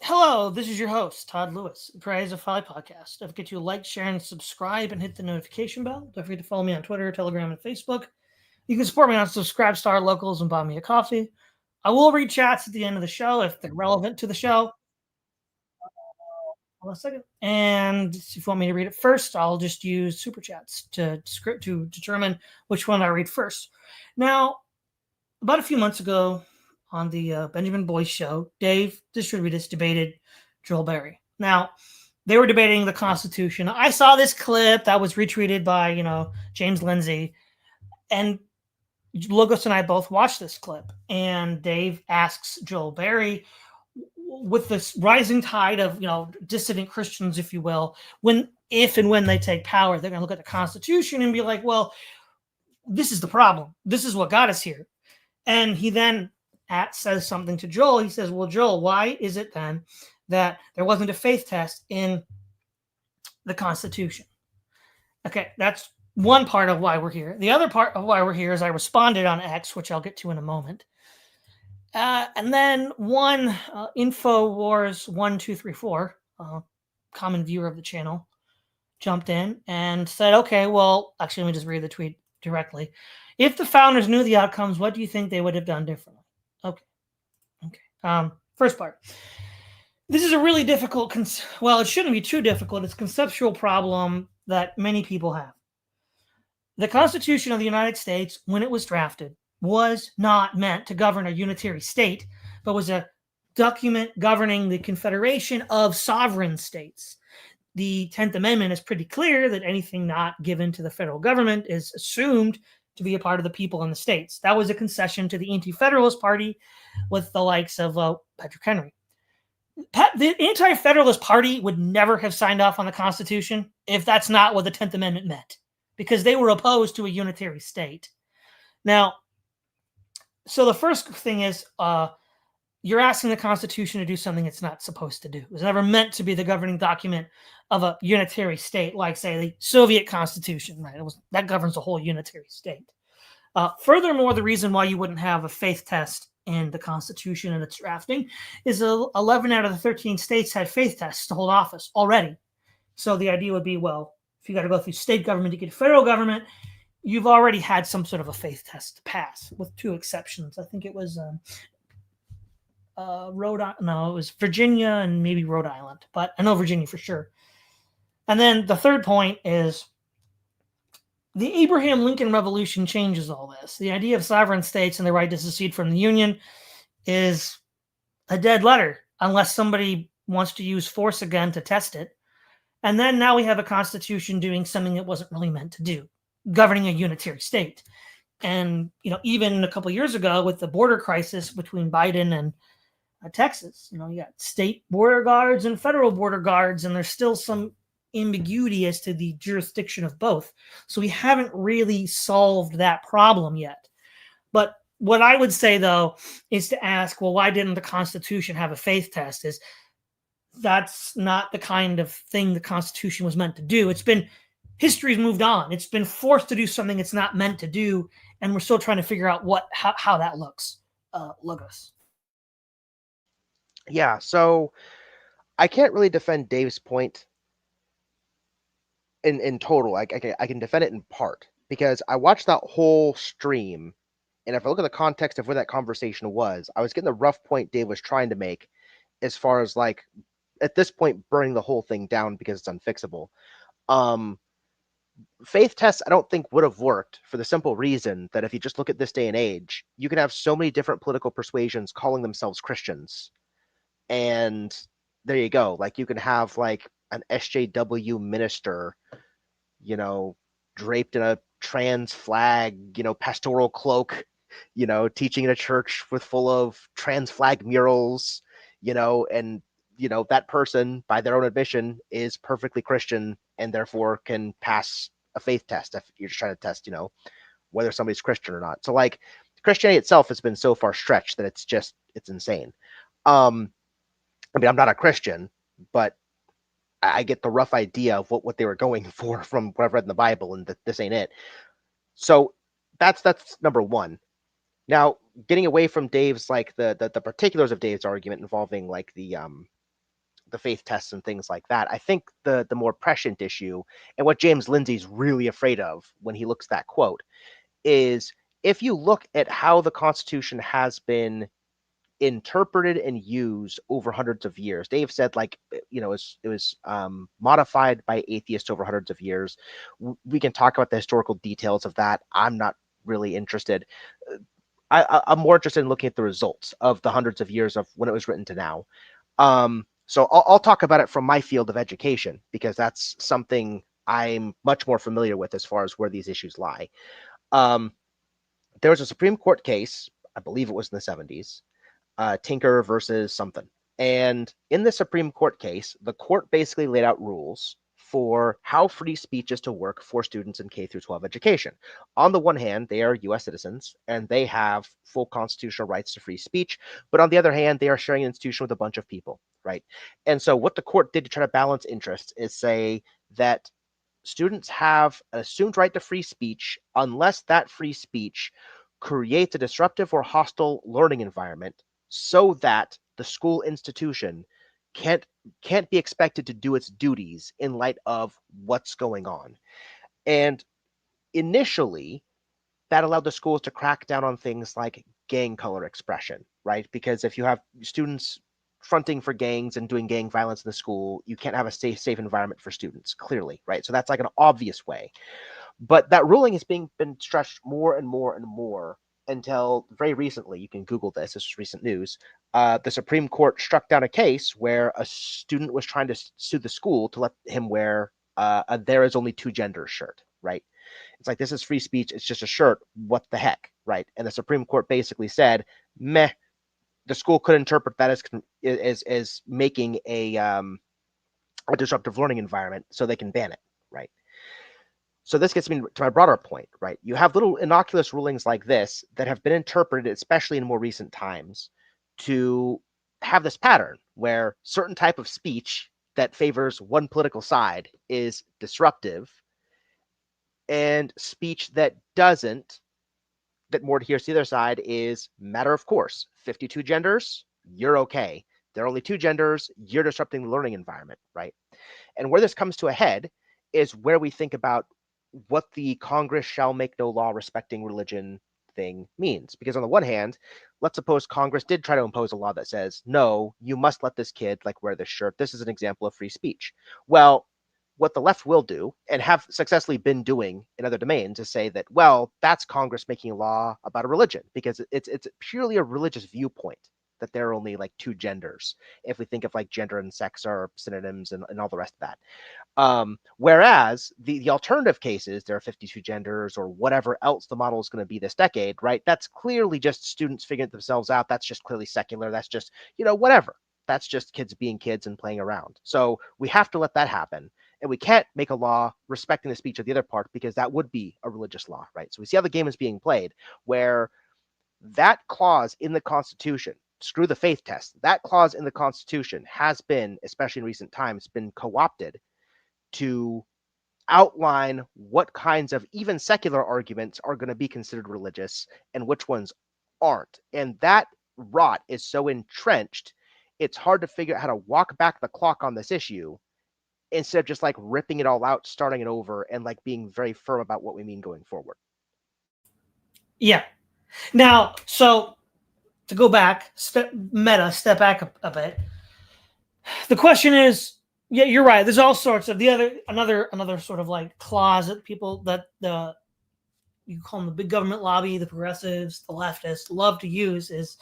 Hello, this is your host, Todd Lewis, Praise of Folly podcast. Don't forget to like, share, and subscribe and hit the notification bell. Don't forget to follow me on Twitter, Telegram, and Facebook. You can support me on Subscribestar Locals and buy me a coffee. I will read chats at the end of the show if they're relevant to the show. Hold on a second. And if you want me to read it first, I'll just use super chats to determine which one I read first. Now, about a few months ago on the Benjamin Boyce show, Dave the Distributist debated Joel Berry. Now, they were debating the Constitution. I saw this clip that was retweeted by, James Lindsay, and Logos and I both watched this clip. And Dave asks Joel Berry, with this rising tide of, dissident Christians, if you will, if and when they take power, they're going to look at the Constitution and be like, well, this is the problem. This is what got us here. And he then says something to Joel. He says, well, Joel, why is it then that there wasn't a faith test in the Constitution? Okay, that's one part of why we're here. The other part of why we're here is I responded on X, which I'll get to in a moment. And then one InfoWars1234, common viewer of the channel, jumped in and said, okay, well, actually, let me just read the tweet directly. If the founders knew the outcomes, what do you think they would have done differently? Okay. First part. This is a really difficult, it shouldn't be too difficult. It's a conceptual problem that many people have. The Constitution of the United States, when it was drafted, was not meant to govern a unitary state, but was a document governing the confederation of sovereign states. The 10th Amendment is pretty clear that anything not given to the federal government is assumed to be a part of the people in the states. That was a concession to the Anti-Federalist Party with the likes of Patrick Henry. The Anti-Federalist Party would never have signed off on the Constitution if that's not what the 10th Amendment meant, because they were opposed to a unitary state. Now, so the first thing is you're asking the Constitution to do something it's not supposed to do. It was never meant to be the governing document of a unitary state, like, say, the Soviet Constitution, right? That governs a whole unitary state. Furthermore, the reason why you wouldn't have a faith test in the Constitution and its drafting is 11 out of the 13 states had faith tests to hold office already. So the idea would be, well, if you got to go through state government to get federal government, you've already had some sort of a faith test to pass, with two exceptions. I think it was it was Virginia and maybe Rhode Island, but I know Virginia for sure. And then the third point is the Abraham Lincoln Revolution changes all this. The idea of sovereign states and the right to secede from the Union is a dead letter unless somebody wants to use force again to test it. And then now we have a constitution doing something it wasn't really meant to do, governing a unitary state. And, even a couple of years ago with the border crisis between Biden and Texas, you got state border guards and federal border guards, and there's still some ambiguity as to the jurisdiction of both. So we haven't really solved that problem yet. But what I would say, though, is to ask, well, why didn't the Constitution have a faith test? That's not the kind of thing the Constitution was meant to do. History's moved on. It's been forced to do something it's not meant to do, and we're still trying to figure out how that looks. Logos. Yeah, so I can't really defend Dave's point in total. I can defend it in part, because I watched that whole stream, and if I look at the context of where that conversation was, I was getting the rough point Dave was trying to make as far as, like, at this point, burning the whole thing down because it's unfixable. Faith tests, I don't think would have worked, for the simple reason that if you just look at this day and age, you can have so many different political persuasions calling themselves Christians. And there you go. Like, you can have, like, an SJW minister, draped in a trans flag, pastoral cloak, teaching in a church full of trans flag murals, and, that person, by their own admission, is perfectly Christian and therefore can pass a faith test if you're just trying to test, whether somebody's Christian or not. So, like, Christianity itself has been so far stretched that it's insane. I'm not a Christian, but I get the rough idea of what they were going for from what I've read in the Bible, and this ain't it. So that's number one. Now, getting away from Dave's, like, the particulars of Dave's argument involving, like, the the faith tests and things like that. I think the more prescient issue, and what James Lindsay's really afraid of when he looks at that quote, is if you look at how the Constitution has been interpreted and used over hundreds of years. Dave said, like, it was modified by atheists over hundreds of years. We can talk about the historical details of that. I'm not really interested. I'm more interested in looking at the results of the hundreds of years of when it was written to now. So I'll talk about it from my field of education, because that's something I'm much more familiar with as far as where these issues lie. There was a Supreme Court case, I believe it was in the 70s, Tinker versus something. And in the Supreme Court case, the court basically laid out rules for how free speech is to work for students in K through 12 education. On the one hand, they are US citizens and they have full constitutional rights to free speech. But on the other hand, they are sharing an institution with a bunch of people, right? And so what the court did to try to balance interests is say that students have an assumed right to free speech unless that free speech creates a disruptive or hostile learning environment, so that the school institution can't be expected to do its duties in light of what's going on. And initially, that allowed the schools to crack down on things like gang color expression, right? Because if you have students fronting for gangs and doing gang violence in the school, you can't have a safe environment for students, clearly, right? So that's like an obvious way. But that ruling is been stretched more and more and more until very recently. You can Google this. This is recent news. The Supreme Court struck down a case where a student was trying to sue the school to let him wear a "there is only two genders" shirt, right? It's like, this is free speech. It's just a shirt. What the heck, right? And the Supreme Court basically said, meh, the school could interpret that as making a disruptive learning environment, so they can ban it, right? So this gets me to my broader point, right? You have little innocuous rulings like this that have been interpreted, especially in more recent times, to have this pattern where certain type of speech that favors one political side is disruptive, and speech that doesn't, that more adheres to the other side, is matter of course. 52 genders, you're okay. There are only two genders, you're disrupting the learning environment, right? And where this comes to a head is where we think about what the Congress shall make no law respecting religion thing means. Because on the one hand, let's suppose Congress did try to impose a law that says, no, you must let this kid like wear this shirt. This is an example of free speech. Well, what the left will do, and have successfully been doing in other domains, is say that, well, that's Congress making a law about a religion, because it's purely a religious viewpoint that there are only like two genders, if we think of like gender and sex are synonyms and all the rest of that. Whereas the alternative cases, there are 52 genders or whatever else the model is going to be this decade, right? That's clearly just students figuring it themselves out. That's just clearly secular. That's just, whatever. That's just kids being kids and playing around. So we have to let that happen. And we can't make a law respecting the speech of the other part, because that would be a religious law, right? So we see how the game is being played, where that clause in the Constitution, screw the faith test, that clause in the Constitution has been, especially in recent times, been co-opted to outline what kinds of even secular arguments are going to be considered religious and which ones aren't. And that rot is so entrenched, it's hard to figure out how to walk back the clock on this issue, instead of just like ripping it all out, starting it over, and like being very firm about what we mean going forward. Yeah. Now, so to go back, step back a bit. The question is, yeah, you're right. There's all sorts of another sort of like clause that people that you call them the big government lobby, the progressives, the leftists love to use is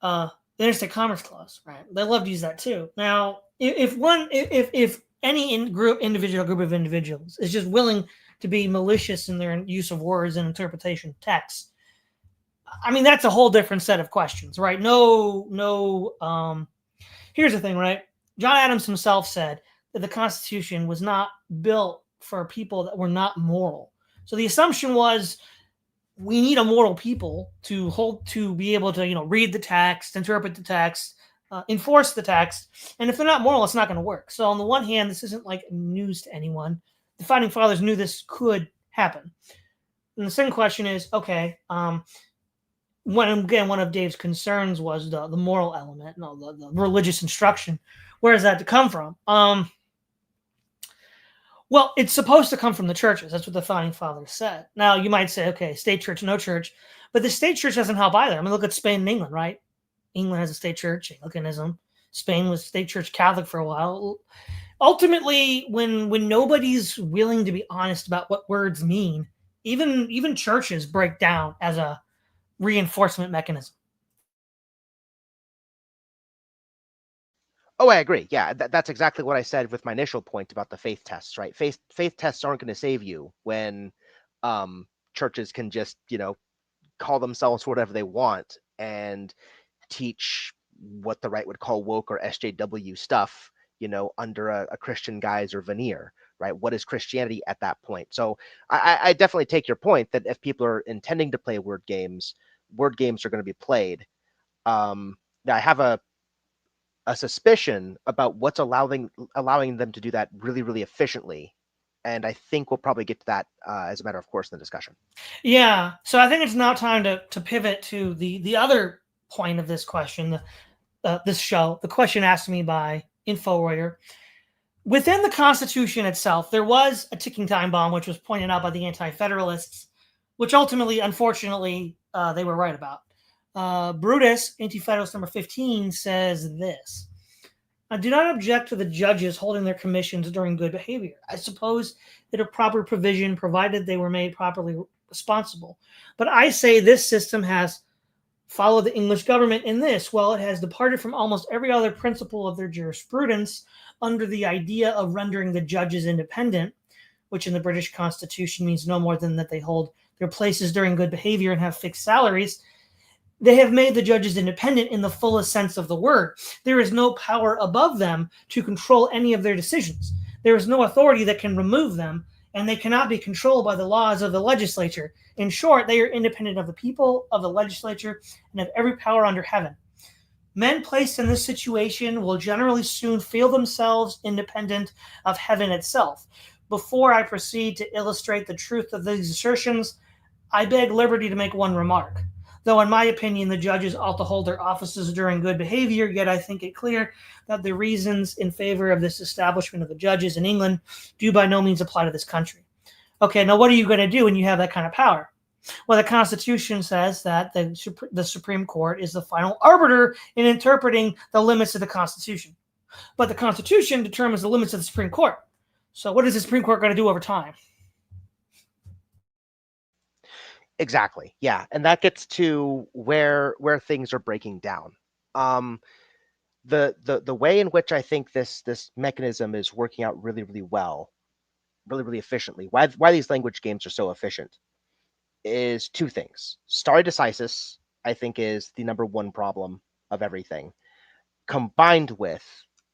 the interstate commerce clause, right? They love to use that too. Now, if any individual group of individuals is just willing to be malicious in their use of words and interpretation of text, I mean, that's a whole different set of questions, right? Here's the thing, right? John Adams himself said that the Constitution was not built for people that were not moral. So the assumption was we need a moral people to be able to, read the text, interpret the text, enforce the text. And if they're not moral, it's not going to work. So on the one hand, this isn't like news to anyone. The founding fathers knew this could happen. And the second question is, okay, one of Dave's concerns was the moral element, no, the religious instruction. Where is that to come from? Well, it's supposed to come from the churches. That's what the founding fathers said. Now, you might say, okay, state church, no church, but the state church doesn't help either. I mean, look at Spain and England, right? England has a state church, Anglicanism. Spain was state church Catholic for a while. Ultimately, when nobody's willing to be honest about what words mean, even churches break down as a reinforcement mechanism. Oh, I agree. Yeah, that's exactly what I said with my initial point about the faith tests, right? Faith tests aren't going to save you when churches can just, call themselves whatever they want and teach what the right would call woke or SJW stuff, under a Christian guise or veneer, right? What is Christianity at that point? So I definitely take your point that if people are intending to play word games are going to be played. Now I have a suspicion about what's allowing them to do that really, really efficiently. And I think we'll probably get to that as a matter of course in the discussion. Yeah. So I think it's now time to pivot to the other point of this question, this show. The question asked me by InfoWarrior. Within the Constitution itself, there was a ticking time bomb, which was pointed out by the Anti-Federalists, which ultimately, unfortunately, they were right about. Brutus, Anti-Federalist number 15, says this. I do not object to the judges holding their commissions during good behavior. I suppose that a proper provision, provided they were made properly responsible. But I say this system has followed the English government in this, while it has departed from almost every other principle of their jurisprudence under the idea of rendering the judges independent, which in the British Constitution means no more than that they hold their places during good behavior and have fixed salaries. They have made the judges independent in the fullest sense of the word. There is no power above them to control any of their decisions. There is no authority that can remove them, and they cannot be controlled by the laws of the legislature. In short, they are independent of the people, of the legislature, and of every power under heaven. Men placed in this situation will generally soon feel themselves independent of heaven itself. Before I proceed to illustrate the truth of these assertions, I beg liberty to make one remark. Though in my opinion the judges ought to hold their offices during good behavior, yet I think it clear that the reasons in favor of this establishment of the judges in England do by no means apply to this country. Okay, now what are you going to do when you have that kind of power? Well, the Constitution says that the Supreme Court is the final arbiter in interpreting the limits of the Constitution. But the Constitution determines the limits of the Supreme Court. So what is the Supreme Court going to do over time? Exactly. Yeah. And that gets to where things are breaking down. The way in which I think this mechanism is working out really, really well, really, really efficiently, why these language games are so efficient is two things. Stare decisis, I think, is the number one problem of everything, combined with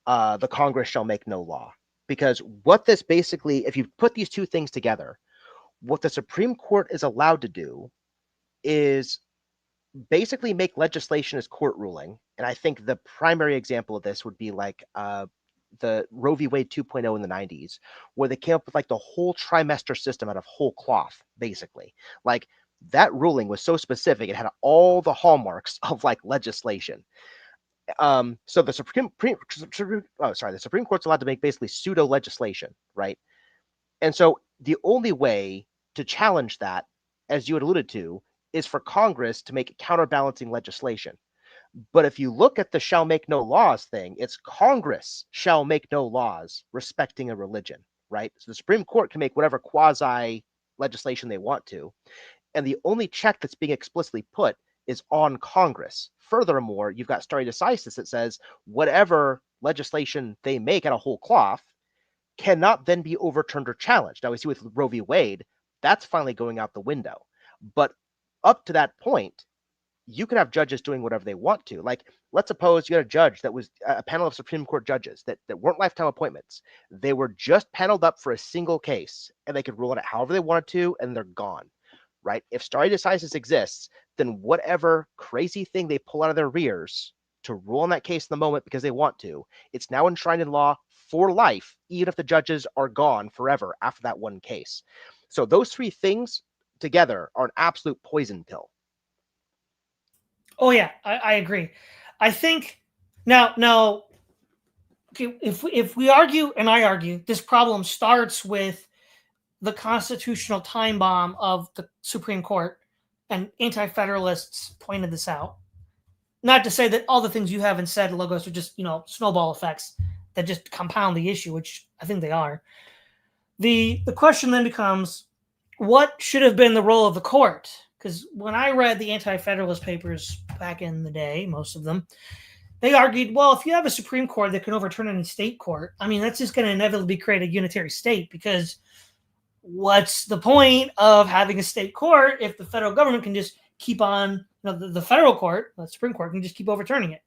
the Congress shall make no law. Because what this basically, if you put these two things together, what the Supreme Court is allowed to do is basically make legislation as court ruling. And I think the primary example of this would be like the Roe v. Wade 2.0 in the 90s, where they came up with like the whole trimester system out of whole cloth, basically. Like that ruling was so specific, it had all the hallmarks of like legislation. So the Supreme Court's allowed to make basically pseudo legislation, right? And so the only way to challenge that, as you had alluded to, is for Congress to make counterbalancing legislation. But if you look at the shall make no laws thing, it's Congress shall make no laws respecting a religion, right? So the Supreme Court can make whatever quasi legislation they want to. And the only check that's being explicitly put is on Congress. Furthermore, you've got stare decisis that says whatever legislation they make out of whole cloth cannot then be overturned or challenged. Now we see with Roe v. Wade, that's finally going out the window. But up to that point, you can have judges doing whatever they want to. Like, let's suppose you had a judge that was a panel of Supreme Court judges that weren't lifetime appointments. They were just paneled up for a single case, and they could rule on it however they wanted to, and they're gone, right? If stare decisis exists, then whatever crazy thing they pull out of their rears to rule on that case in the moment because they want to, it's now enshrined in law for life, even if the judges are gone forever after that one case. So those three things together are an absolute poison pill. Oh yeah, I agree. I think now okay, if we argue and I argue this problem starts with the constitutional time bomb of the Supreme Court, and anti-federalists pointed this out. Not to say that all the things you haven't said, Logos, are just snowball effects that just compound the issue, which I think they are. The question then becomes, what should have been the role of the court? Because when I read the anti-federalist papers back in the day, most of them, they argued, well, if you have a Supreme Court that can overturn any state court, I mean, that's just going to inevitably create a unitary state, because what's the point of having a state court if the federal government can just keep on, the federal court, the Supreme Court, can just keep overturning it?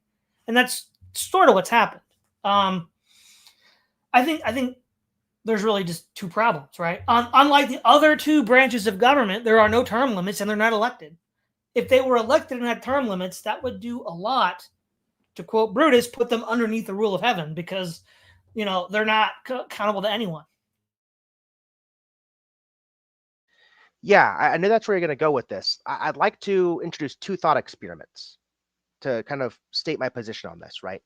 And that's sort of what's happened. I think there's really just two problems, right? Unlike the other two branches of government, there are no term limits and they're not elected. If they were elected and had term limits, that would do a lot, to quote Brutus, put them underneath the rule of heaven, because they're not accountable to anyone. Yeah, I know that's where you're going to go with this. I'd like to introduce two thought experiments to kind of state my position on this, right?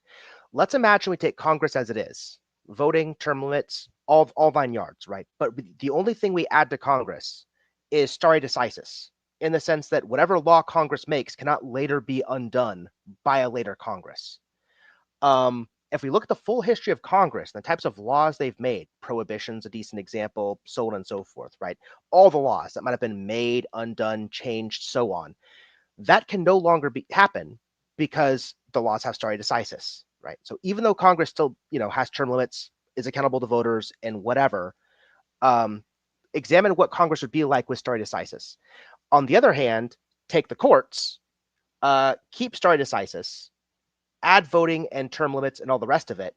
Let's imagine we take Congress as it is, voting, term limits, all 9 yards, right? But the only thing we add to Congress is stare decisis, in the sense that whatever law Congress makes cannot later be undone by a later Congress. If we look at the full history of Congress and the types of laws they've made, prohibition's a decent example, so on and so forth, right? All the laws that might have been made, undone, changed, so on, that can no longer happen because the laws have stare decisis, right? So even though Congress still, has term limits, is accountable to voters and whatever, examine what Congress would be like with stare decisis. On the other hand, take the courts, keep stare decisis, add voting and term limits and all the rest of it,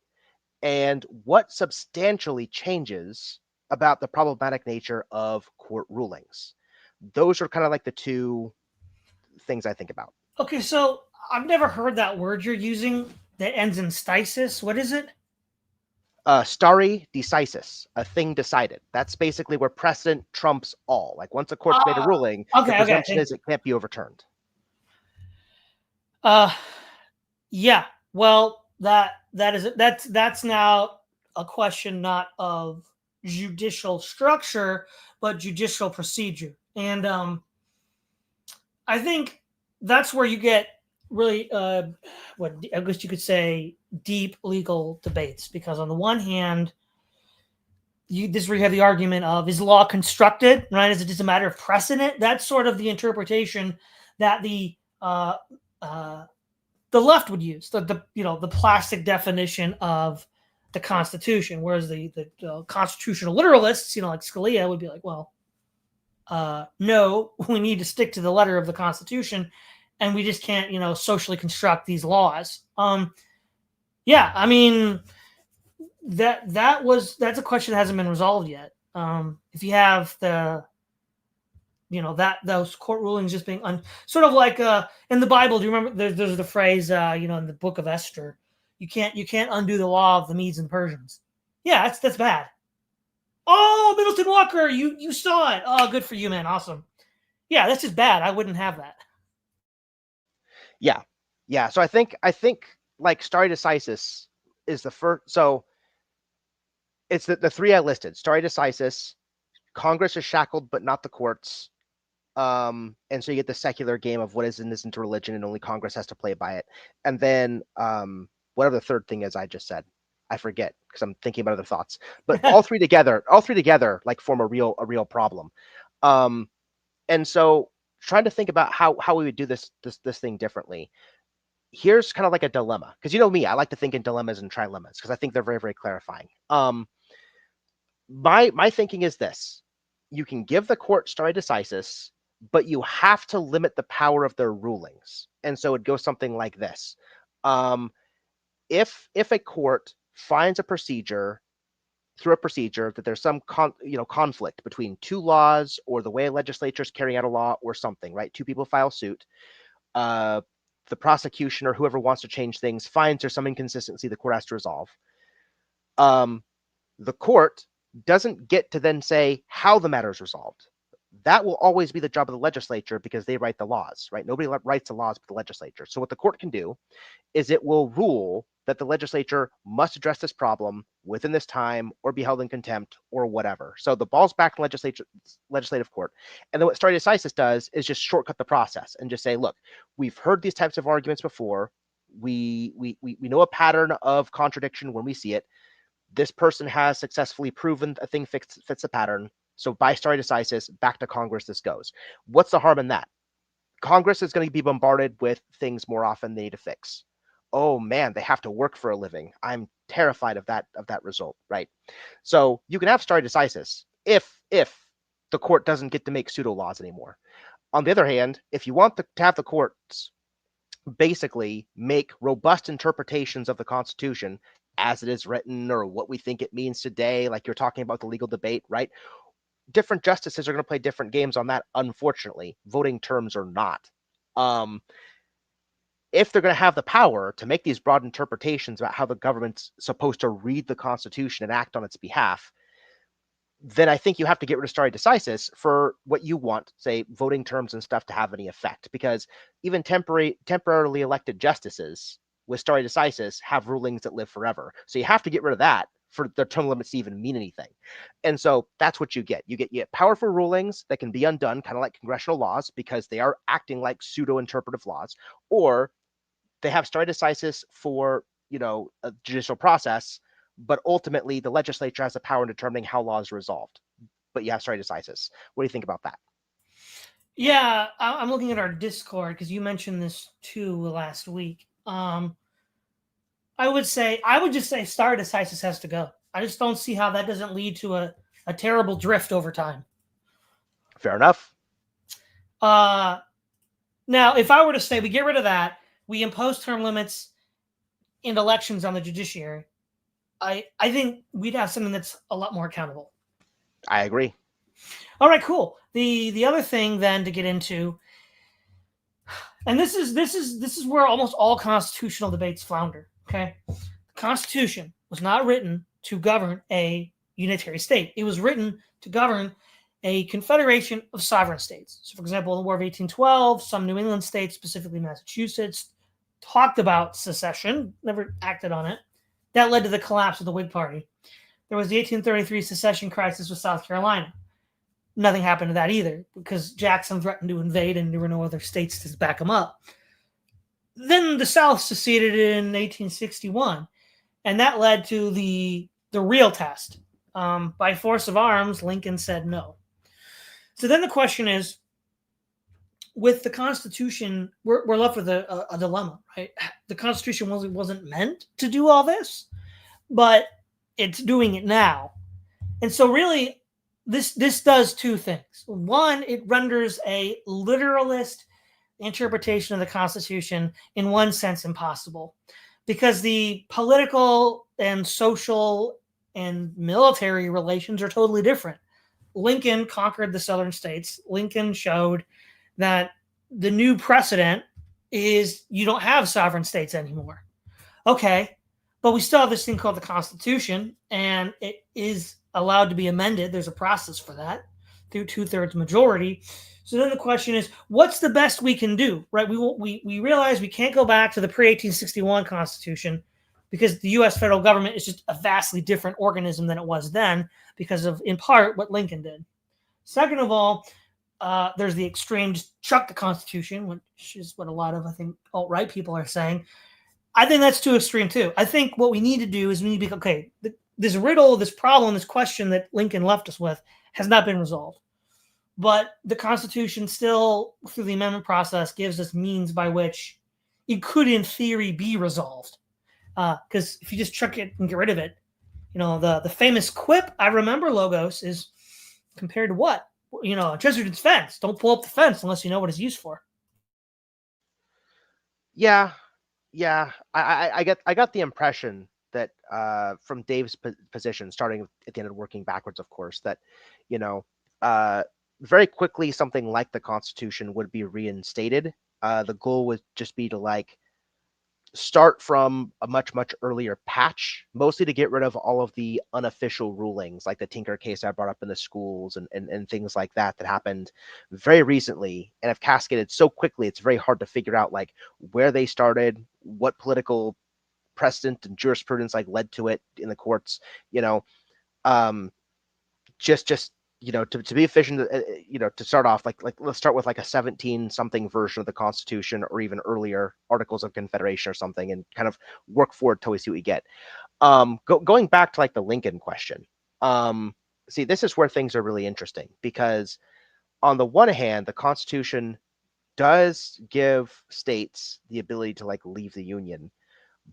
and what substantially changes about the problematic nature of court rulings. Those are kind of like the two things I think about. Okay, so I've never heard that word you're using that ends in stisis. What is it? Stare decisis, a thing decided. That's basically where precedent trumps all. Like once a court's made a ruling, the presumption is it can't be overturned. Yeah. Well, that's now a question not of judicial structure, but judicial procedure. And I think that's where you get really, what I guess you could say, deep legal debates. Because on the one hand, this is where you have the argument of, is law constructed, right? Is it just a matter of precedent? That's sort of the interpretation that the left would use, the plastic definition of the Constitution, whereas the constitutional literalists, like Scalia, would be like, well, no, we need to stick to the letter of the Constitution, and we just can't, socially construct these laws. Yeah, I mean, that's a question that hasn't been resolved yet. If you have those court rulings just being sort of like in the Bible. Do you remember there's the phrase in the book of Esther, you can't undo the law of the Medes and Persians. Yeah, that's bad. Oh, Middleton Walker, you saw it. Oh, good for you, man. Awesome. Yeah, that's just bad. I wouldn't have that. Yeah. So I think like stare decisis is the first. So it's the three I listed: stare decisis, Congress is shackled but not the courts. And so you get the secular game of what is and isn't a religion, and only Congress has to play by it. And then whatever the third thing is I just said, I forget because I'm thinking about other thoughts. But all three together like form a real problem. And so trying to think about how we would do this thing differently. Here's kind of like a dilemma, because me, I like to think in dilemmas and trilemmas because I think they're very, very clarifying. My thinking is this: you can give the court stare decisis, but you have to limit the power of their rulings. And so it goes something like this. If a court finds through a procedure that there's some conflict between two laws, or the way a legislature is carrying out a law, or something, right? Two people file suit. The prosecution or whoever wants to change things finds there's some inconsistency the court has to resolve. The court doesn't get to then say how the matter is resolved. that will always be the job of the legislature because they write the laws, right? Nobody writes the laws but the legislature. So what the court can do is it will rule that the legislature must address this problem within this time or be held in contempt or whatever. So the ball's back in legislative court. And then what stare decisis does is just shortcut the process and just say, look, we've heard these types of arguments before. We know a pattern of contradiction when we see it. This person has successfully proven a thing fits the pattern. So by stare decisis, back to Congress this goes. What's the harm in that? Congress is going to be bombarded with things more often they need to fix. Oh man, they have to work for a living. I'm terrified of that result, right? So you can have stare decisis if the court doesn't get to make pseudo laws anymore. On the other hand, if you want to have the courts basically make robust interpretations of the Constitution as it is written or what we think it means today, like you're talking about the legal debate, right? Different justices are going to play different games on that, unfortunately. Voting terms or not. If they're going to have the power to make these broad interpretations about how the government's supposed to read the Constitution and act on its behalf, then I think you have to get rid of stare decisis for what you want, say, voting terms and stuff to have any effect. Because even temporarily elected justices with stare decisis have rulings that live forever. So you have to get rid of that for the term limits to even mean anything. And so that's what you get. You get powerful rulings that can be undone, kind of like congressional laws, because they are acting like pseudo-interpretive laws, or they have stare decisis for, a judicial process, but ultimately the legislature has the power in determining how laws are resolved. But you have stare decisis. What do you think about that? Yeah, I'm looking at our Discord because you mentioned this too last week. I would just say stare decisis has to go. I just don't see how that doesn't lead to a terrible drift over time. Fair enough. Now, if I were to say we get rid of that, we impose term limits in elections on the judiciary, I think we'd have something that's a lot more accountable. I agree. All right, cool. The other thing then to get into, and this is where almost all constitutional debates flounder. Okay, the Constitution was not written to govern a unitary state. It was written to govern a confederation of sovereign states. So, for example, in the War of 1812, some New England states, specifically Massachusetts, talked about secession, never acted on it. That led to the collapse of the Whig Party. There was the 1833 secession crisis with South Carolina. Nothing happened to that either because Jackson threatened to invade and there were no other states to back him up. Then the South seceded in 1861, and that led to the real test. By force of arms, Lincoln said no. So then the question is, with the Constitution, we're left with a dilemma, right? The Constitution wasn't meant to do all this, but it's doing it now. And so really, this does two things. One, it renders a literalist interpretation of the Constitution in one sense impossible, because the political and social and military relations are totally different. Lincoln conquered the southern states. Lincoln showed that the new precedent is you don't have sovereign states anymore. Okay, but we still have this thing called the Constitution, and it is allowed to be amended. There's a process for that through 2/3 majority. So then the question is, what's the best we can do, right? We realize we can't go back to the pre-1861 Constitution because the U.S. federal government is just a vastly different organism than it was then because of, in part, what Lincoln did. Second of all, there's the extreme, just chuck the Constitution, which is what a lot of, I think, alt-right people are saying. I think that's too extreme, too. I think what we need to do is we need to be, okay, this riddle, this problem, this question that Lincoln left us with has not been resolved. But the Constitution still, through the amendment process, gives us means by which it could, in theory, be resolved. Because if you just chuck it and get rid of it, the famous quip, I remember, Logos, is compared to what? A Jesuit's fence. Don't pull up the fence unless you know what it's used for. Yeah. I got the impression that from Dave's position, starting at the end and working backwards, of course, that very quickly something like the Constitution would be reinstated. The goal would just be to start from a much, much earlier patch, mostly to get rid of all of the unofficial rulings, like the Tinker case I brought up in the schools and things like that happened very recently and have cascaded so quickly, it's very hard to figure out like where they started, what political precedent and jurisprudence like led to it in the courts, you know, um, just to be efficient, to start off, like let's start with like a 17 something version of the Constitution or even earlier Articles of Confederation or something, and kind of work forward till we see what we get. Going back to like the Lincoln question, see, this is where things are really interesting, because on the one hand, the Constitution does give states the ability to like leave the Union,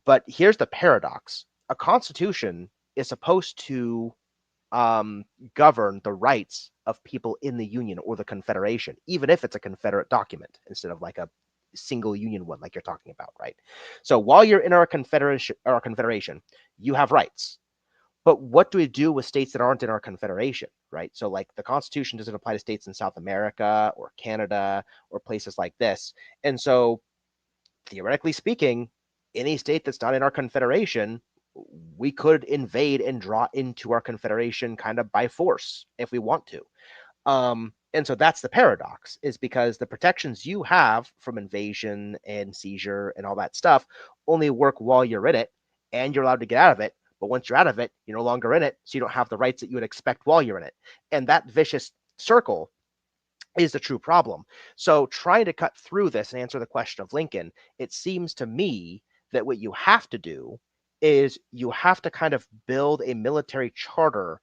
but here's the paradox: a Constitution is supposed to govern the rights of people in the Union or the Confederation, even if it's a Confederate document instead of like a single Union one, like you're talking about, right? So while you're in our Confederation, you have rights. But what do we do with states that aren't in our Confederation, right? So like the Constitution doesn't apply to states in South America or Canada or places like this. And so theoretically speaking, any state that's not in our Confederation, we could invade and draw into our Confederation kind of by force if we want to. And so that's the paradox, is because the protections you have from invasion and seizure and all that stuff only work while you're in it, and you're allowed to get out of it. But once you're out of it, you're no longer in it, so you don't have the rights that you would expect while you're in it. And that vicious circle is the true problem. So trying to cut through this and answer the question of Lincoln, it seems to me that what you have to do is you have to kind of build a military charter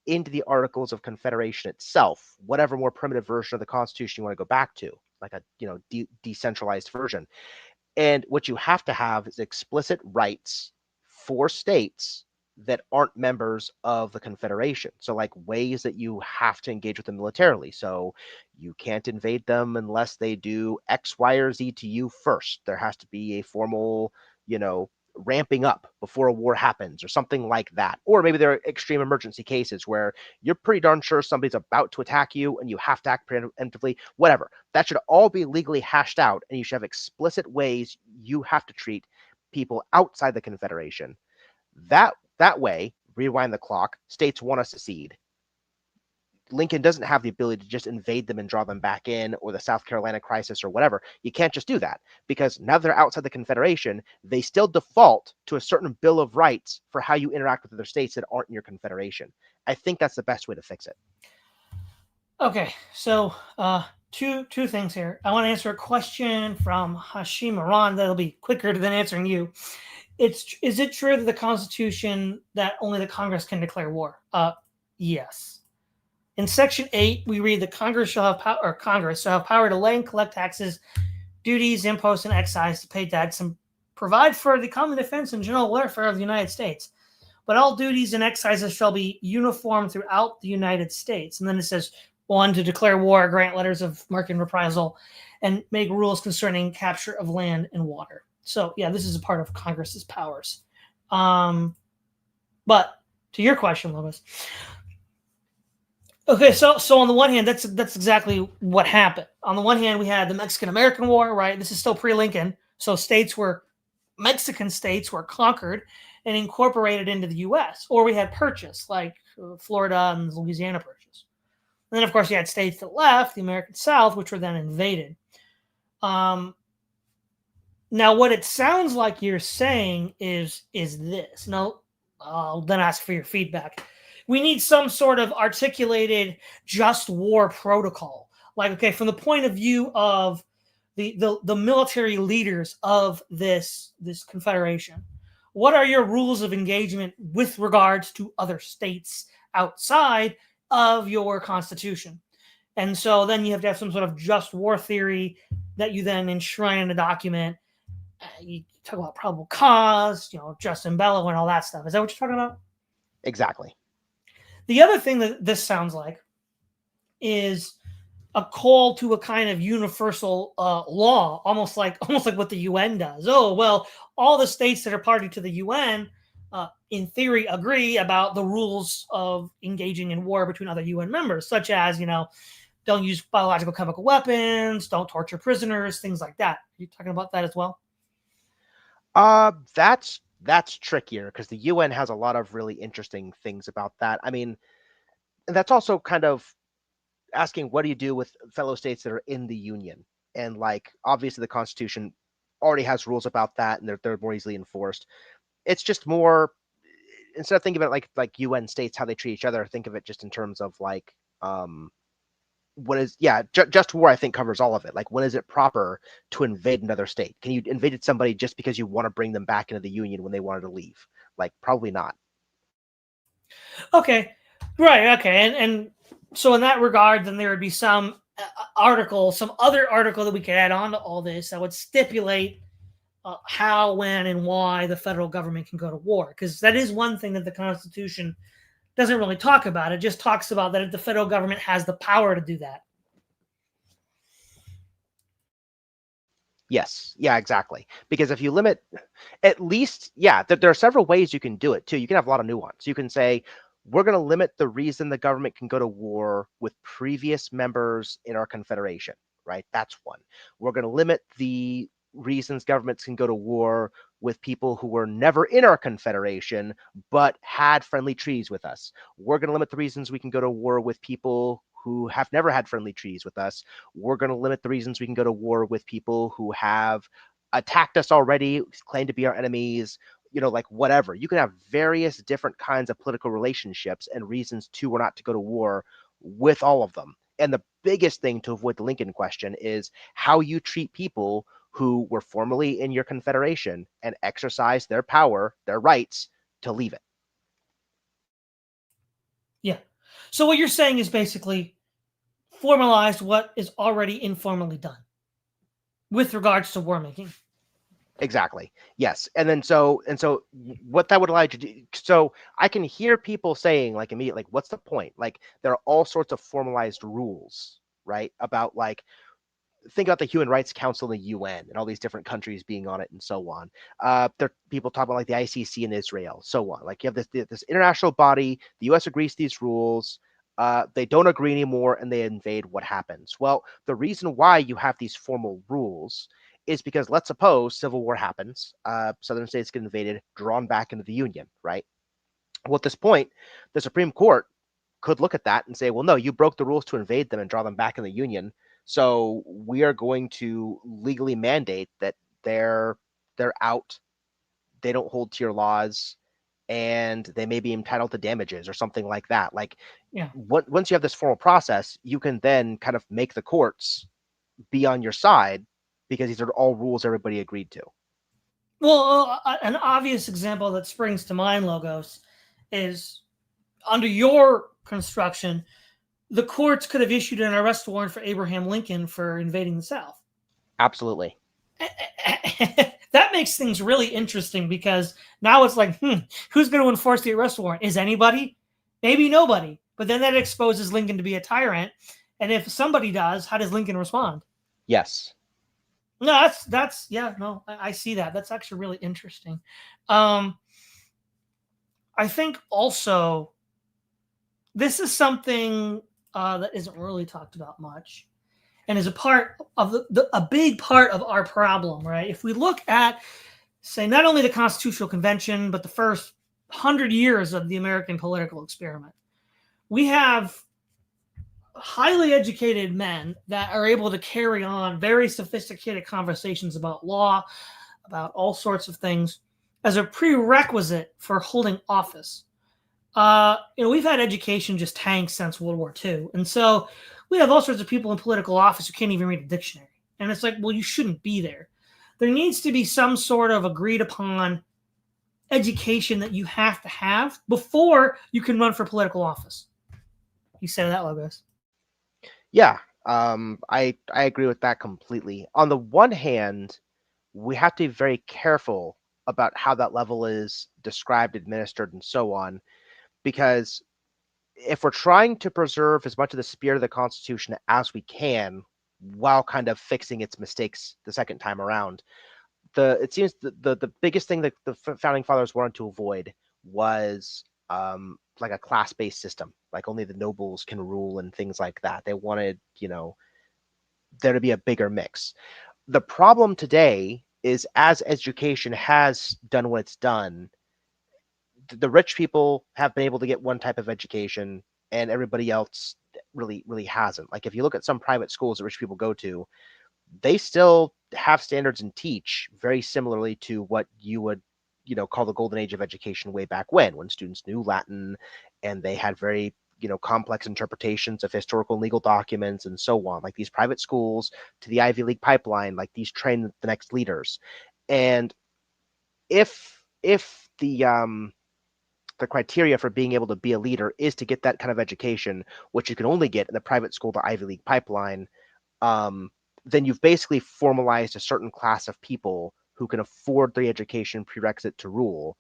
into the Articles of Confederation itself, whatever more primitive version of the Constitution you want to go back to, like a decentralized version. And what you have to have is explicit rights for states that aren't members of the Confederation. So like ways that you have to engage with them militarily. So you can't invade them unless they do X, Y, or Z to you first. There has to be a formal, ramping up before a war happens or something like that. Or maybe there are extreme emergency cases where you're pretty darn sure somebody's about to attack you and you have to act preemptively, whatever. That should all be legally hashed out, and you should have explicit ways you have to treat people outside the Confederation. That way, rewind the clock, states want to secede. Lincoln doesn't have the ability to just invade them and draw them back in, or the South Carolina crisis or whatever. You can't just do that, because now they're outside the Confederation, they still default to a certain Bill of Rights for how you interact with other states that aren't in your Confederation. I think that's the best way to fix it. Okay, so two things here. I want to answer a question from Hashim Iran that'll be quicker than answering you. Is it true that the Constitution that only the Congress can declare war? Yes. In Section 8, we read that Congress shall have power to lay and collect taxes, duties, imposts, and excise, to pay debts, and provide for the common defense and general welfare of the United States. But all duties and excises shall be uniform throughout the United States. And then it says, 1, to declare war, grant letters of marque and reprisal, and make rules concerning capture of land and water. So, yeah, this is a part of Congress's powers. But to your question, Lewis. Okay, so on the one hand, that's exactly what happened. On the one hand, we had the Mexican-American War, right? This is still pre-Lincoln. So Mexican states were conquered and incorporated into the U.S. Or we had purchase, like Florida and Louisiana purchase. And then, of course, you had states that left, the American South, which were then invaded. Now, what it sounds like you're saying is this. Now, I'll then ask for your feedback. We need some sort of articulated just war protocol. Like, okay, from the point of view of the military leaders of this confederation, what are your rules of engagement with regards to other states outside of your constitution? And so then you have to have some sort of just war theory that you then enshrine in a document. You talk about probable cause, just and bello and all that stuff. Is that what you're talking about? Exactly. The other thing that this sounds like is a call to a kind of universal law, almost like what the UN does. Oh, well, all the states that are party to the UN, in theory, agree about the rules of engaging in war between other UN members, such as, don't use biological chemical weapons, don't torture prisoners, things like that. Are you talking about that as well? That's trickier because the UN has a lot of really interesting things about that. I mean, and that's also kind of asking what do you do with fellow states that are in the union, and like obviously the Constitution already has rules about that, and they're more easily enforced. It's just more, instead of thinking about it like UN states how they treat each other, think of it just in terms of like what is just war. I think covers all of it. Like when is it proper to invade another state? Can you invade somebody just because you want to bring them back into the union when they wanted to leave? Like probably not. Okay, right. Okay, and so in that regard, then there would be some article, some other article that we could add on to all this that would stipulate how, when, and why the federal government can go to war. Because that is one thing that the Constitution doesn't really talk about. It just talks about that the federal government has the power to do that. Yes. Yeah, exactly. Because if you limit, at least, there are several ways you can do it too. You can have a lot of nuance. You can say, we're going to limit the reason the government can go to war with previous members in our confederation, right? That's one. We're going to limit the reasons governments can go to war with people who were never in our confederation but had friendly treaties with us. We're going to limit the reasons we can go to war with people who have never had friendly treaties with us. We're going to limit the reasons we can go to war with people who have attacked us already, claim to be our enemies, like whatever. You can have various different kinds of political relationships and reasons to or not to go to war with all of them. And the biggest thing to avoid the Lincoln question is how you treat people who were formerly in your confederation and exercise their power, their rights to leave it. Yeah. So what you're saying is basically formalize what is already informally done with regards to war making. Exactly. Yes. And so what that would allow you to do, so I can hear people saying like immediately, like, what's the point? Like there are all sorts of formalized rules, right? About like, think about the Human Rights Council in the UN and all these different countries being on it and so on. There are people talk about like the ICC in Israel, so on. Like you have this international body, the US agrees to these rules, they don't agree anymore and they invade. What happens? Well, the reason why you have these formal rules is because let's suppose civil war happens, southern states get invaded, drawn back into the Union, right? Well, at this point, the Supreme Court could look at that and say, well, no, you broke the rules to invade them and draw them back in the Union. So we are going to legally mandate that they're out, they don't hold to your laws, and they may be entitled to damages or something like that. Like, Yeah. Once you have this formal process, you can then kind of make the courts be on your side because these are all rules everybody agreed to. Well, an obvious example that springs to mind, Logos, is under your construction, the courts could have issued an arrest warrant for Abraham Lincoln for invading the South. Absolutely. That makes things really interesting because now it's like, who's going to enforce the arrest warrant? Is anybody? Maybe nobody. But then that exposes Lincoln to be a tyrant. And if somebody does, how does Lincoln respond? Yes. No, that's yeah, no, I see that. That's actually really interesting. I think also this is something that isn't really talked about much and is a part of a big part of our problem, right? If we look at, say, not only the Constitutional Convention, but the first 100 years of the American political experiment, we have highly educated men that are able to carry on very sophisticated conversations about law, about all sorts of things as a prerequisite for holding office. We've had education just tank since World War II. And so we have all sorts of people in political office who can't even read a dictionary. And it's like, well, you shouldn't be there. There needs to be some sort of agreed upon education that you have to have before you can run for political office. You said that, Logos. Yeah. I agree with that completely. On the one hand, we have to be very careful about how that level is described, administered, and so on, because if we're trying to preserve as much of the spirit of the Constitution as we can while kind of fixing its mistakes the second time around, it seems the biggest thing that the founding fathers wanted to avoid was like a class-based system, like only the nobles can rule and things like that. They wanted, there to be a bigger mix. The problem today is as education has done what it's done, the rich people have been able to get one type of education and everybody else really hasn't. Like if you look at some private schools that rich people go to, they still have standards and teach very similarly to what you would, call the golden age of education way back when students knew Latin and they had very, complex interpretations of historical and legal documents and so on. Like these private schools to the Ivy League pipeline, like these train the next leaders. And if the criteria for being able to be a leader is to get that kind of education, which you can only get in the private school to Ivy League pipeline, then you've basically formalized a certain class of people who can afford the education prerequisite to rule.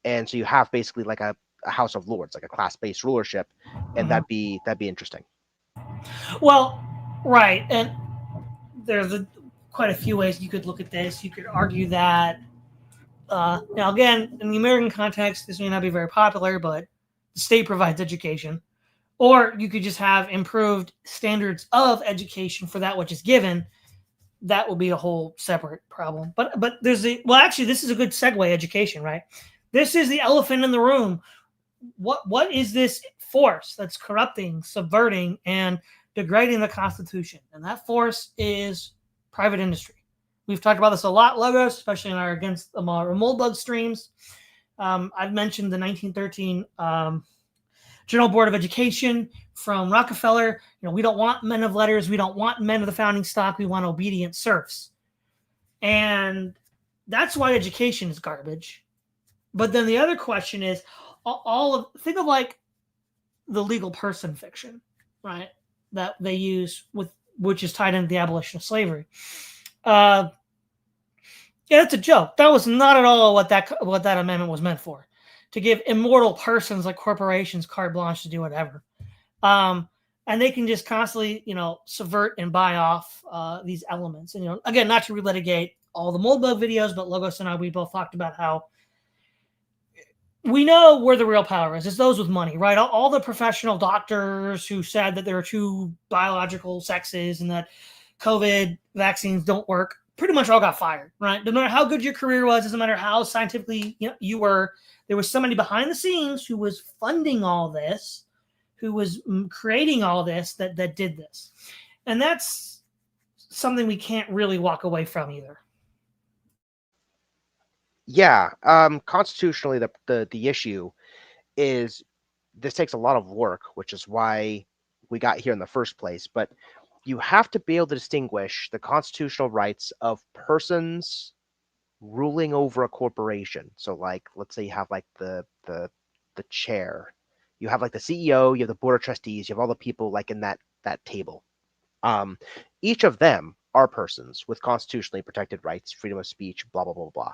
And so you have basically like a House of Lords, like a class-based rulership, and that'd be interesting. Well, right, and there's quite a few ways you could look at this. You could argue that now, again, in the American context, this may not be very popular, but the state provides education. Or you could just have improved standards of education for that which is given. That will be a whole separate problem. But there's actually, this is a good segue, education, right? This is the elephant in the room. What is this force that's corrupting, subverting, and degrading the Constitution? And that force is private industry. We've talked about this a lot, Logos, especially in our Against the Moldbug streams. I've mentioned the 1913 General Board of Education from Rockefeller. We don't want men of letters. We don't want men of the founding stock. We want obedient serfs. And that's why education is garbage. But then the other question is, think of like the legal person fiction, right? That they use which is tied into the abolition of slavery. Yeah, it's a joke. That was not at all what that amendment was meant for. To give immortal persons like corporations carte blanche to do whatever. And they can just constantly, subvert and buy off these elements. And, again, not to relitigate all the Moldbug videos, but Logos and I, we both talked about how we know where the real power is. It's those with money, right? All the professional doctors who said that there are two biological sexes and that COVID vaccines don't work pretty much all got fired, right? No matter how good your career was, doesn't matter how scientifically you were, there was somebody behind the scenes who was funding all this, who was creating all this, that did this. And that's something we can't really walk away from either. Yeah, constitutionally, the issue is this takes a lot of work, which is why we got here in the first place. But you have to be able to distinguish the constitutional rights of persons ruling over a corporation. So, like, let's say you have like the chair, you have like the CEO, you have the board of trustees, you have all the people like in that table. Each of them are persons with constitutionally protected rights, freedom of speech, blah blah blah blah.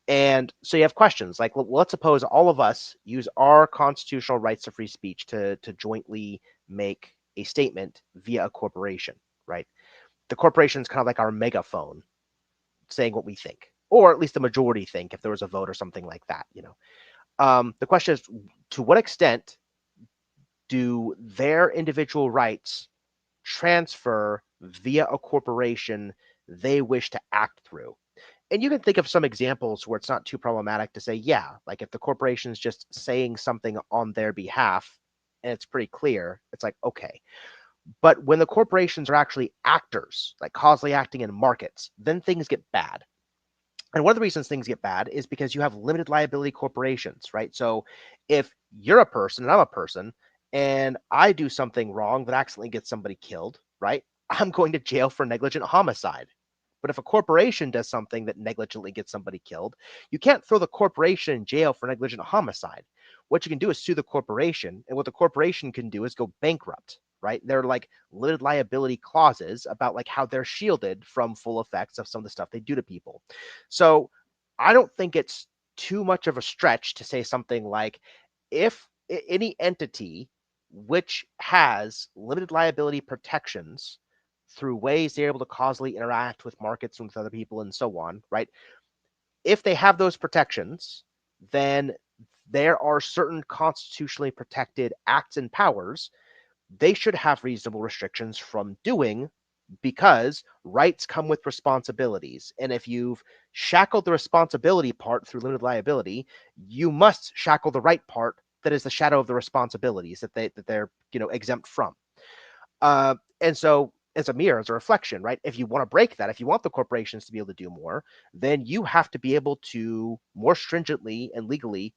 And so you have questions like, let's suppose all of us use our constitutional rights to free speech to jointly make a statement via a corporation, right? The corporation is kind of like our megaphone saying what we think, or at least the majority think if there was a vote or something like that, The question is, to what extent do their individual rights transfer via a corporation they wish to act through? And you can think of some examples where it's not too problematic to say, yeah, like if the corporation is just saying something on their behalf and it's pretty clear, it's like, okay. But when the corporations are actually actors, like causally acting in markets, then things get bad. And one of the reasons things get bad is because you have limited liability corporations, right? So if you're a person and I'm a person and I do something wrong that accidentally gets somebody killed, right? I'm going to jail for negligent homicide. But if a corporation does something that negligently gets somebody killed, you can't throw the corporation in jail for negligent homicide. What you can do is sue the corporation, and what the corporation can do is go bankrupt, right? They're like limited liability clauses about like how they're shielded from full effects of some of the stuff they do to people. So I don't think it's too much of a stretch to say something like, if any entity which has limited liability protections through ways they're able to causally interact with markets and with other people and so on, right? If they have those protections, then there are certain constitutionally protected acts and powers they should have reasonable restrictions from doing because rights come with responsibilities. And if you've shackled the responsibility part through limited liability, you must shackle the right part that is the shadow of the responsibilities that they're exempt from. And so as a mirror, as a reflection, right? If you want to break that, if you want the corporations to be able to do more, then you have to be able to more stringently and legally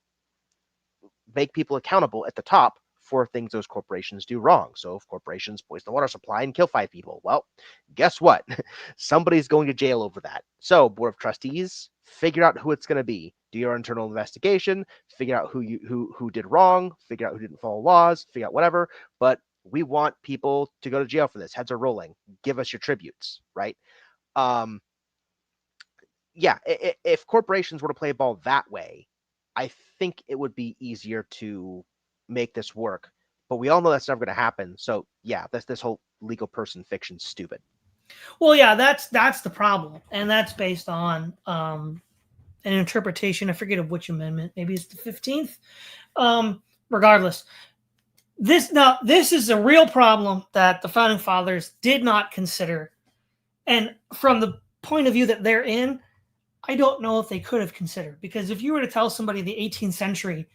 make people accountable at the top for things those corporations do wrong. So if corporations poison the water supply and kill 5 people, well, guess what? Somebody's going to jail over that. So board of trustees, figure out who it's going to be. Do your internal investigation, figure out who did wrong, figure out who didn't follow laws, figure out whatever. But we want people to go to jail for this. Heads are rolling. Give us your tributes, right? Yeah, if corporations were to play ball that way, I think it would be easier to make this work. But we all know that's never going to happen. So yeah, this whole legal person fiction's stupid. Well, yeah, that's the problem, and that's based on an interpretation. I forget of which amendment. Maybe it's the 15th. Regardless, this is a real problem that the founding fathers did not consider, and from the point of view that they're in, I don't know if they could have considered, because if you were to tell somebody in the 18th century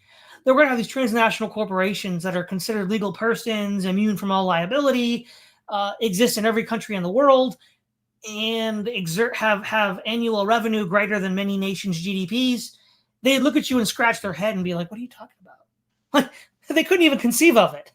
that we're going to have these transnational corporations that are considered legal persons, immune from all liability, exist in every country in the world, and have annual revenue greater than many nations' GDPs, they'd look at you and scratch their head and be like, "What are you talking about?" Like, they couldn't even conceive of it.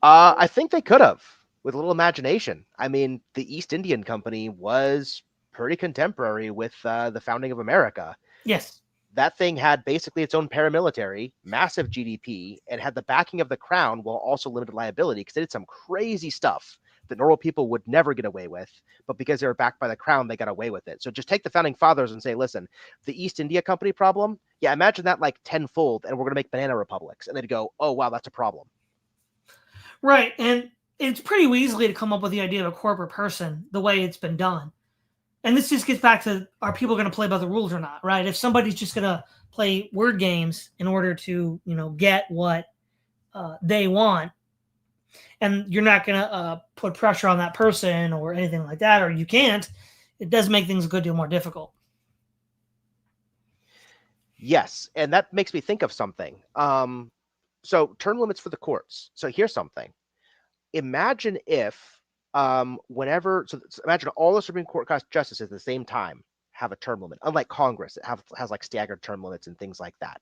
I think they could have with a little imagination. I mean, the East Indian Company was pretty contemporary with the founding of America. Yes. That thing had basically its own paramilitary, massive GDP, and had the backing of the crown while also limited liability, because they did some crazy stuff that normal people would never get away with. But because they were backed by the crown, they got away with it. So just take the founding fathers and say, listen, the East India Company problem, yeah, imagine that like tenfold, and we're going to make banana republics. And they'd go, oh, wow, that's a problem. Right. And it's pretty easily to come up with the idea of a corporate person the way it's been done. And this just gets back to, are people going to play by the rules or not, right? If somebody's just going to play word games in order to, get what they want, and you're not going to put pressure on that person or anything like that, or you can't, it does make things a good deal more difficult. Yes, and that makes me think of something. So term limits for the courts. So here's something. Imagine if imagine all the Supreme Court justices at the same time have a term limit, unlike Congress, it has like staggered term limits and things like that.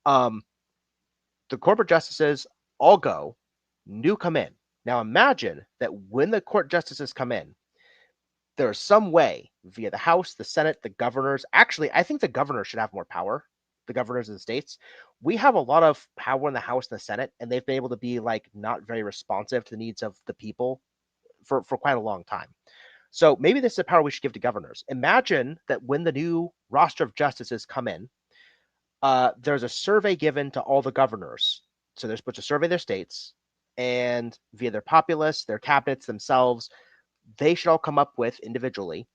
The corporate justices all go, new come in. Now imagine that when the court justices come in, there is some way via the House, the Senate, the governors. Actually, I think the governors should have more power. The governors of the states. We have a lot of power in the House and the Senate, and they've been able to be like not very responsive to the needs of the people for quite a long time. So maybe this is a power we should give to governors. Imagine that when the new roster of justices come in, there's a survey given to all the governors. So they're supposed to survey their states, and via their populace, their cabinets themselves, they should all come up with individually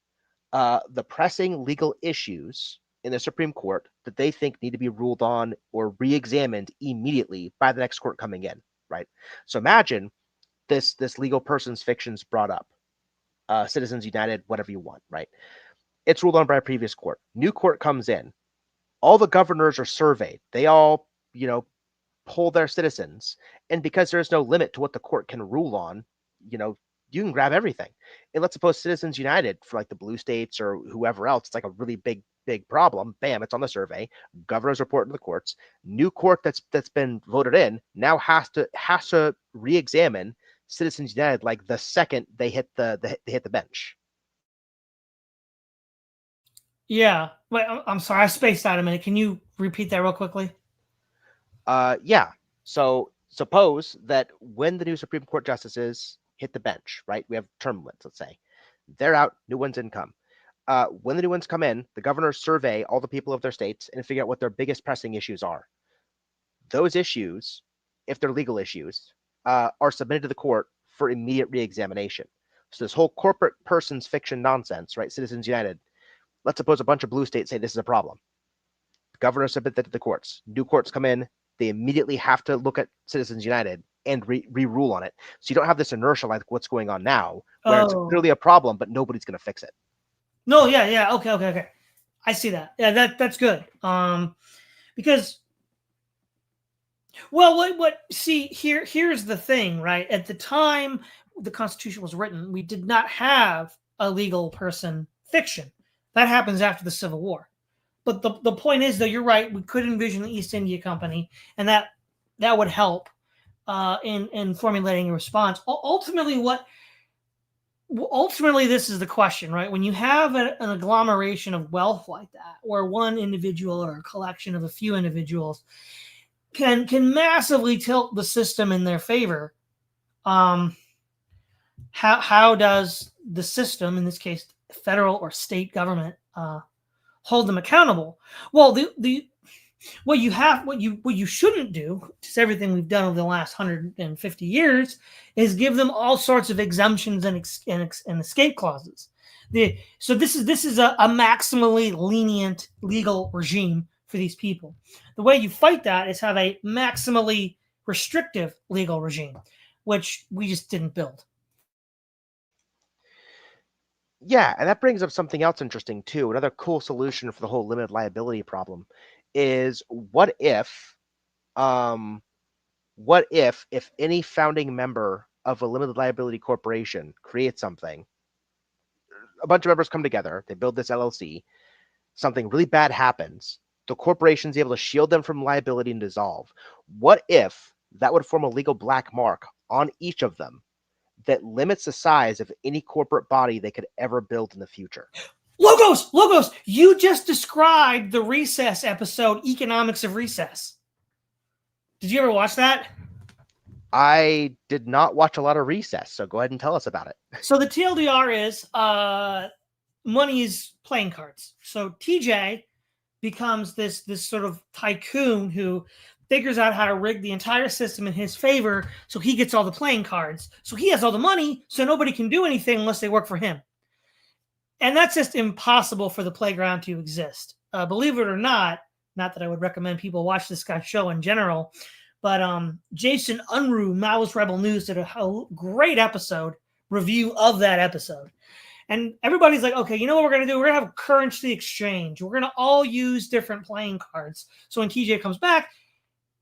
the pressing legal issues in the Supreme Court that they think need to be ruled on or re-examined immediately by the next court coming in, right? So imagine this legal person's fiction's brought up. Citizens United, whatever you want, right? It's ruled on by a previous court. New court comes in. All the governors are surveyed. They all, poll their citizens. And because there's no limit to what the court can rule on, you can grab everything. And let's suppose Citizens United for like the blue states or whoever else, it's like a really big problem. Bam, it's on the survey. Governors report to the courts. New court that's been voted in now has to re-examine Citizens United like the second they hit the bench. Yeah. Wait, I'm sorry, I spaced out a minute. Can you repeat that real quickly? Yeah. So suppose that when the new Supreme Court justices hit the bench, right? We have term limits, let's say. They're out, new ones in come. When the new ones come in, the governors survey all the people of their states and figure out what their biggest pressing issues are. Those issues, if they're legal issues, are submitted to the court for immediate re-examination. So this whole corporate person's fiction nonsense, right? Citizens United. Let's suppose a bunch of blue states say this is a problem. The governors submit that to the courts. New courts come in. They immediately have to look at Citizens United and re-rule on it. So you don't have this inertia like what's going on now, where it's clearly a problem, but nobody's going to fix it. No, yeah. Okay. I see that. Yeah, that's good. Because, well, see, here's the thing, right? At the time the Constitution was written, we did not have a legal person fiction. That happens after the Civil War. But the point is, though, you're right. We could envision the East India Company, and that would help in formulating a response. Ultimately, this is the question, right? When you have an agglomeration of wealth like that, where one individual or a collection of a few individuals can massively tilt the system in their favor, how does the system, in this case, federal or state government, hold them accountable? Well, what you shouldn't do, just everything we've done over the last 150 years, is give them all sorts of exemptions and escape clauses. So this is a maximally lenient legal regime for these people. The way you fight that is have a maximally restrictive legal regime, which we just didn't build. Yeah, and that brings up something else interesting too. Another cool solution for the whole limited liability problem is what if any founding member of a limited liability corporation creates something, a bunch of members come together, they build this LLC, something really bad happens, the corporation's able to shield them from liability and dissolve. What if that would form a legal black mark on each of them that limits the size of any corporate body they could ever build in the future? Logos, you just described the Recess episode, Economics of Recess. Did you ever watch that? I did not watch a lot of Recess, so go ahead and tell us about it. So the TLDR is money is playing cards. So TJ becomes this sort of tycoon who figures out how to rig the entire system in his favor, so he gets all the playing cards. So he has all the money, so nobody can do anything unless they work for him. And that's just impossible for the playground to exist. Believe it or not that I would recommend people watch this guy's show in general, but Jason Unruh, Maoist Rebel News, did a great episode review of that episode. And everybody's like, okay, you know what we're going to do? We're going to have a currency exchange. We're going to all use different playing cards. So when TJ comes back,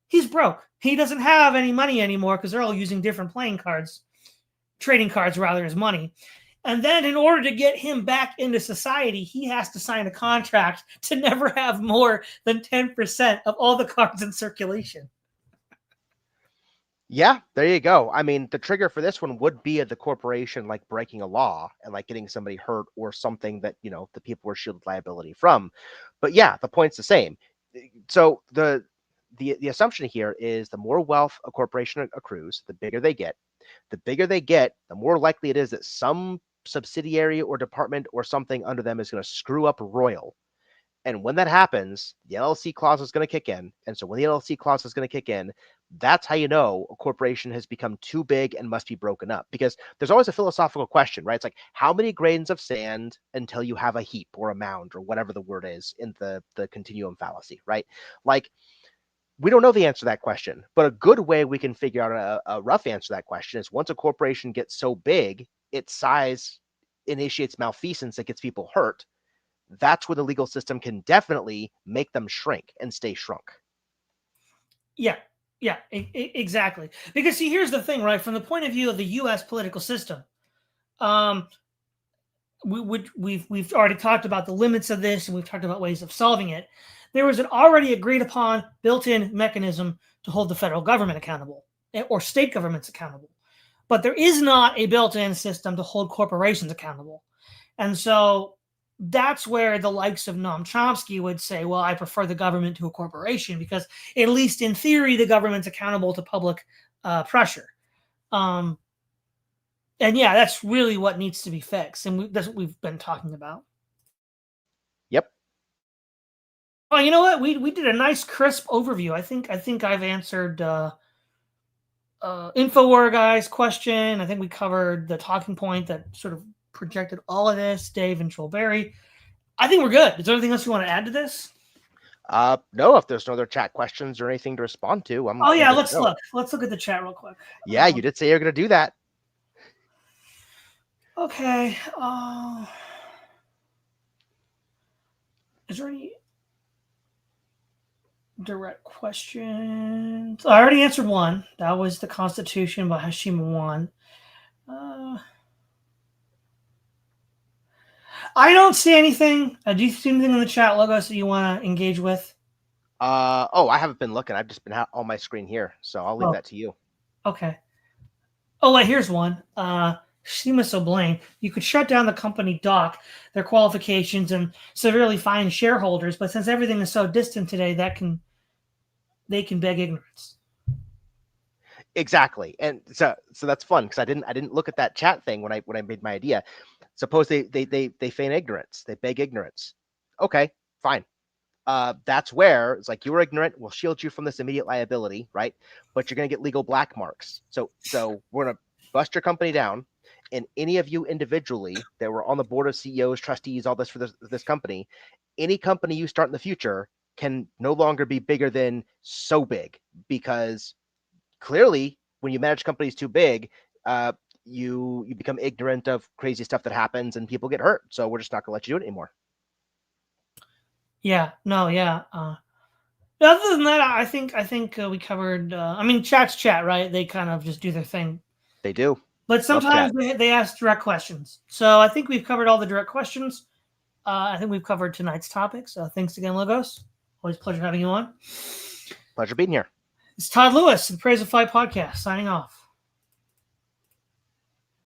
he's broke. He doesn't have any money anymore because they're all using different playing cards, trading cards rather, as money. And then in order to get him back into society, he has to sign a contract to never have more than 10% of all the cards in circulation. Yeah, there you go. I mean, the trigger for this one would be the corporation like breaking a law and like getting somebody hurt or something that, you know, the people were shielded liability from. But yeah, the point's the same. So the assumption here is the more wealth a corporation accrues, the bigger they get. The bigger they get, the more likely it is that some subsidiary or department or something under them is going to screw up royal. And when that happens, the LLC clause is going to kick in. And so when the LLC clause is going to kick in, that's how you know a corporation has become too big and must be broken up. Because there's always a philosophical question, right? It's like, how many grains of sand until you have a heap or a mound or whatever the word is in the continuum fallacy, right? Like, we don't know the answer to that question, but a good way we can figure out a rough answer to that question is once a corporation gets so big, its size initiates malfeasance that gets people hurt. That's where the legal system can definitely make them shrink and stay shrunk. Yeah, exactly. Because see, here's the thing, right? From the point of view of the U.S. political system, we've already talked about the limits of this, and we've talked about ways of solving it. There was an already agreed upon built-in mechanism to hold the federal government accountable or state governments accountable. But there is not a built-in system to hold corporations accountable. And so that's where the likes of Noam Chomsky would say, well, I prefer the government to a corporation because at least in theory, the government's accountable to public pressure. And yeah, that's really what needs to be fixed. And that's what we've been talking about. Yep. Well, you know what? We did a nice crisp overview. I think I've answered InfoWar guy's question. I think we covered the talking point that sort of projected all of this, Dave and Joel Berry. I think we're good. Is there anything else you want to add to this? No, if there's no other chat questions or anything to respond to, I'm Oh yeah, good to go. let's look at the chat real quick. Yeah, you did say you're going to do that. Okay. Is there any direct questions? I already answered one. That was the Constitution by Hashima 1. I don't see anything. Do you see anything in the chat, Logos, that you want to engage with? I haven't been looking. I've just been on my screen here, so I'll leave that to you. Okay. Oh, wait, here's one. Shima Soblain. You could shut down the company dock, their qualifications, and severely fine shareholders, but since everything is so distant today, they can beg ignorance. Exactly, and so that's fun because I didn't look at that chat thing when I made my idea. Suppose they feign ignorance, they beg ignorance. Okay, fine. That's where it's like, you were ignorant. We'll shield you from this immediate liability, right? But you're gonna get legal black marks. So we're gonna bust your company down, and any of you individually that were on the board of CEOs, trustees, all this for this company, any company you start in the future can no longer be bigger than so big, because clearly when you manage companies too big, you become ignorant of crazy stuff that happens and people get hurt. So we're just not gonna let you do it anymore. Yeah, no, yeah. Other than that, I think we covered. I mean, chat's chat, right? They kind of just do their thing. They do, but sometimes they ask direct questions. So I think we've covered all the direct questions. I think we've covered tonight's topics. Thanks again, Logos. Always a pleasure having you on. Pleasure being here. It's Todd Lewis, the Praise of Fight podcast, signing off.